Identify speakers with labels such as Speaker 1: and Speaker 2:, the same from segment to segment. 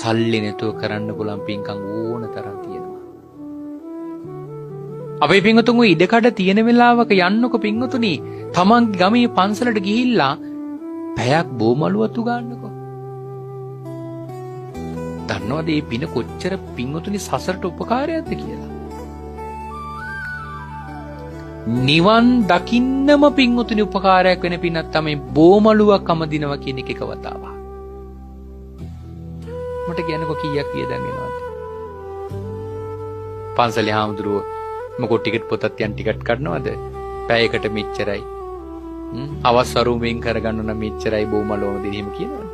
Speaker 1: සල්ලි නැතුව කරන්න පුළුවන් පින්කම් ඕන තරම් තියෙනවා. අපේ පින්වතුන් ඔය ඉඩකඩ තියෙන වෙලාවක යන්නකො පින්වතුනි තමන්ගේ ගමේ පන්සලට ගිහිල්ලා පැයක් බෝමලු වතු ගන්නකො. දන්නවද මේ පින කොච්චර පින්වතුනි සසරට උපකාරයක්ද කියලා? නිවන් දකින්නම පින්වතුනි උපකාරයක් වෙන පිනක් තමයි බෝමලුවක් අමදිනවා කියන එක වතාවක්. මට කියන්නකො කීයක් වියදම් වෙනවද? පන්සලේ හාමුදුරුවෝ මොකෝ ටිකට් පොතක් යන් ටිකට් කඩනවද? පැයකට මෙච්චරයි. අවස්වරුමෙන් කරගන්න නම් මෙච්චරයි බෝමලුවම දෙන එහෙම කියනවනේ.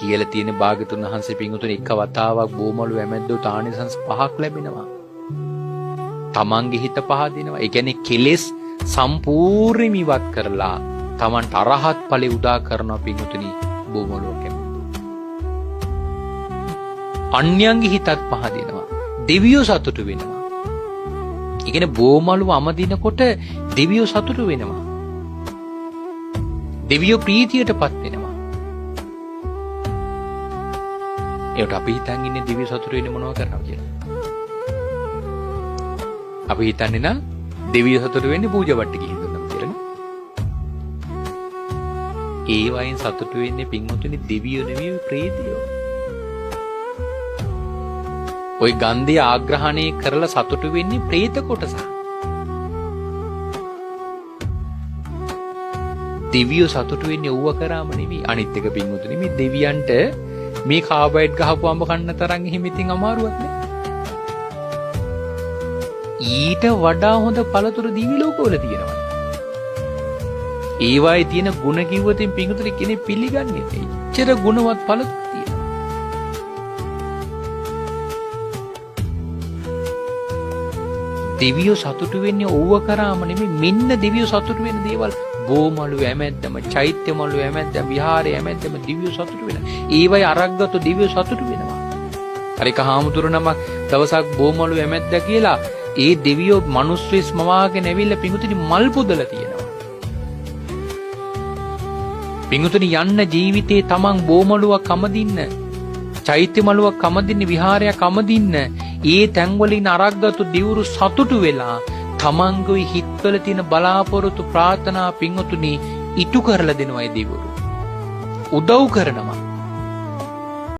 Speaker 1: කියලා තියෙන භාග්‍යතුන් වහන්සේ පින්වතුනි එක වතාවක් බෝමලු ඇමැද්දෝ තානිසංස 5ක් ලැබෙනවා. තමන්ගේ හිත පහදිනවා. ඒ කියන්නේ කෙලෙස් සම්පූර්ණයෙන්ම ඉවත් කරලා තමන්ට අරහත් ඵලෙ උදා කරනවා පින්වතුනි බෝමලුවක් ඇමැද්දෝ. අන්‍යයන්ගේ හිතත් පහදිනවා. දෙවියෝ සතුටු වෙනවා. ඒ කියන්නේ බෝමලුව අමදිනකොට දෙවියෝ සතුටු වෙනවා. දෙවියෝ ප්‍රීතියටපත් වෙනවා. ඒකට අපි හිතන් ඉන්නේ දිව්‍ය සතුට වෙන්නේ මොනව කරනවා කියලා. අපි හිතන්නේ නම් දිව්‍ය සතුට වෙන්නේ පූජා වට්ට ගිහින් දුන්නා කියලානේ. ඒ වයින් සතුට වෙන්නේ පින්වතුනි දෙවියෝ නෙවෙයි ප්‍රේතයෝ. ওই ගන්ධය ආග්‍රහණය කරලා සතුට වෙන්නේ ප්‍රේත කොටස. දෙවියෝ සතුට වෙන්නේ ඌව කරාම නෙවෙයි. අනිත් එක පින්වතුනි මේ දෙවියන්ට මේ කාබයිඩ් ගහපු අඹ කන්න තරම් එහෙම ඉතින් අමාරුවක් නෑ. ඊට වඩා හොඳ පළතුරු දිවි ලෝකවල තියෙනවා. ඒවායේ තියෙන ಗುಣ කිව්වතින් පිංගුතුනි කෙනෙක් පිළිගන්නේ නැහැ. එච්චර ගුණවත් පළතුරු තියෙනවා. දෙවියෝ සතුටු වෙන්නේ ඕව කරාම නෙමෙයි මෙන්න දෙවියෝ සතුටු වෙන දේවල් බෝමලු ඇමැද්දම චෛත්‍ය මලු ඇමැද්දම විහාරය ඇමැද්දම දිව්‍ය සතුටු වෙනවා. ඒවයි අරක්ගත දිව්‍ය සතුටු වෙනවා. අර එක හාමුදුරු නමක් දවසක් බෝමලු ඇමැද්දා කියලා ඒ දෙවියෝ මිනිස්සුස් මවාගෙන ඇවිල්ලා පිඟුතුනි මල් පුදලා තියෙනවා. පිඟුතුනි යන්න ජීවිතේ තමන් බෝමලුවක් අමදින්න චෛත්‍ය මලුවක් අමදින්න විහාරයක් අමදින්න ඒ තැන්වලින් අරක්ගත දිවුරු සතුටු වෙලා තමන්ගේ හිත්වල තියෙන බලාපොරොත්තු ප්‍රාර්ථනා පිංගුතුනි ඉටු කරලා දෙනවා ඒ දෙවිවරු. උදව් කරනවා.